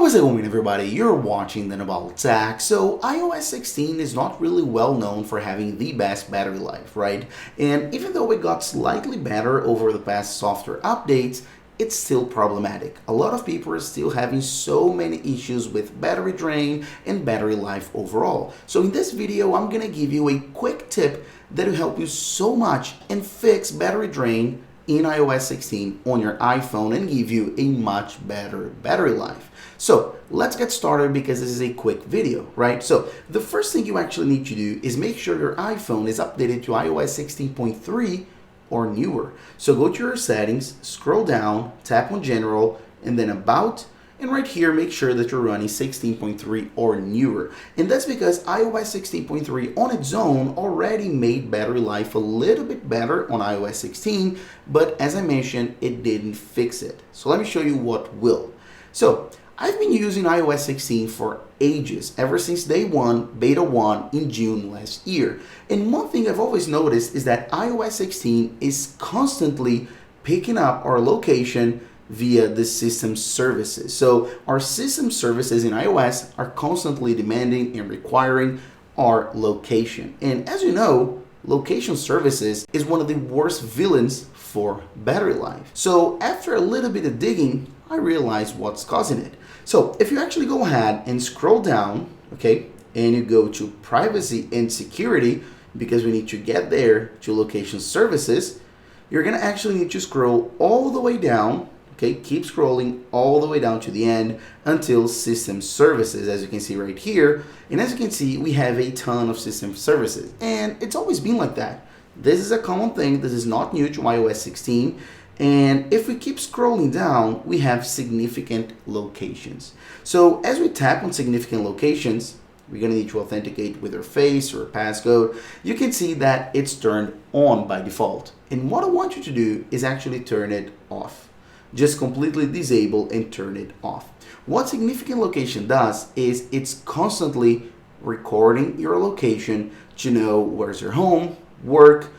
How's it going, everybody? You're watching the About Tech. So iOS 16 is not really well known for having the best battery life, right? And even though it got slightly better over the past software updates, it's still problematic. A lot of people are still having so many issues with battery drain and battery life overall. So in this video, I'm gonna give you a quick tip that will help you so much and fix battery drain in iOS 16 on your iPhone and give you a much better battery life. So let's get started because this is a quick video, right? So the first thing you actually need to do is make sure your iPhone is updated to iOS 16.3 or newer. So go to your settings, scroll down, tap on general, and then about, and right here make sure that you're running 16.3 or newer. And that's because iOS 16.3 on its own already made battery life a little bit better on iOS 16, but as I mentioned, it didn't fix it. So let me show you what will. So I've been using iOS 16 for ages, ever since day one, beta 1 in June last year. And one thing I've always noticed is that iOS 16 is constantly picking up our location via the system services. So our system services in iOS are constantly demanding and requiring our location. And as you know, location services is one of the worst villains for battery life. So after a little bit of digging, I realized what's causing it. So if you actually go ahead and scroll down, okay, and you go to privacy and security, because we need to get there to location services, you're gonna actually need to scroll all the way down, okay, keep scrolling all the way down to the end until system services, as you can see right here. And as you can see, we have a ton of system services, and it's always been like that. This is a common thing. This is not new to iOS 16. And if we keep scrolling down, we have significant locations. So as we tap on significant locations, we're gonna need to authenticate with our face or a passcode. You can see that it's turned on by default. And what I want you to do is actually turn it off. Just completely disable and turn it off. What significant location does is it's constantly recording your location to know where's your home, work,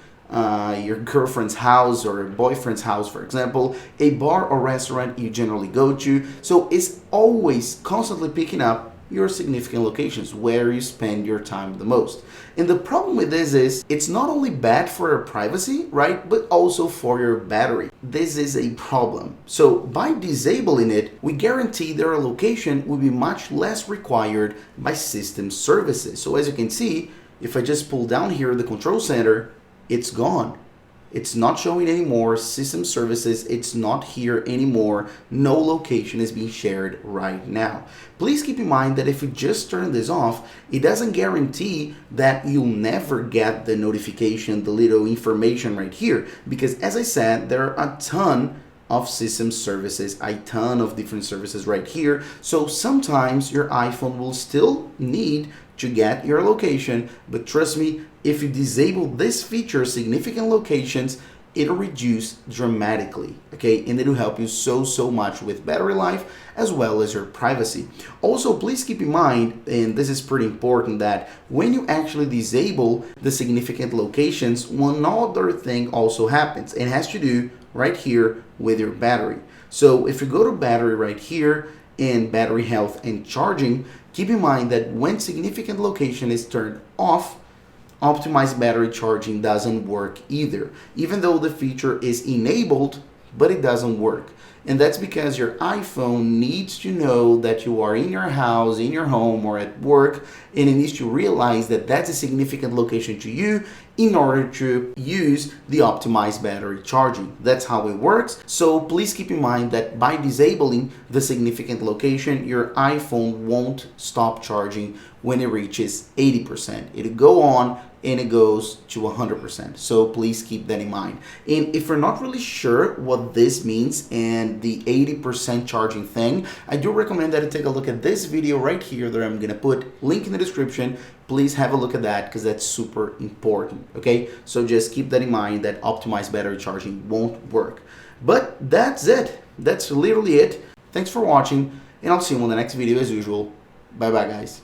your girlfriend's house or boyfriend's house, for example, a bar or restaurant you generally go to. So it's always constantly picking up your significant locations, where you spend your time the most. And the problem with this is it's not only bad for your privacy, right, but also for your battery. This is a problem. So by disabling it, we guarantee that our location will be much less required by system services. So as you can see, if I just pull down here the control center, it's gone. It's not showing anymore. System services, it's not here anymore. No location is being shared right now. Please keep in mind that if you just turn this off, it doesn't guarantee that you'll never get the notification, the little information right here. Because as I said, there are a ton of system services, a ton of different services right here. So sometimes your iPhone will still need to get your location, but trust me, if you disable this feature, significant locations, it'll reduce dramatically, okay? And it'll help you so much with battery life as well as your privacy. Also, please keep in mind, and this is pretty important, that when you actually disable the significant locations, one other thing also happens. It has to do right here with your battery. So if you go to battery right here in battery health and charging, keep in mind that when significant location is turned off, optimized battery charging doesn't work either, even though the feature is enabled, but it doesn't work. And that's because your iPhone needs to know that you are in your house, in your home, or at work, and it needs to realize that that's a significant location to you in order to use the optimized battery charging. That's how it works. So please keep in mind that by disabling the significant location, your iPhone won't stop charging when it reaches 80%. It'll go on and it goes to 100%. So please keep that in mind. And if you're not really sure what this means and the 80% charging thing, I do recommend that you take a look at this video right here that I'm gonna put link in the description. Please have a look at that because that's super important, okay? So just keep that in mind that optimized battery charging won't work. But that's it. That's literally it. Thanks for watching, and I'll see you on the next video as usual. Bye-bye, guys.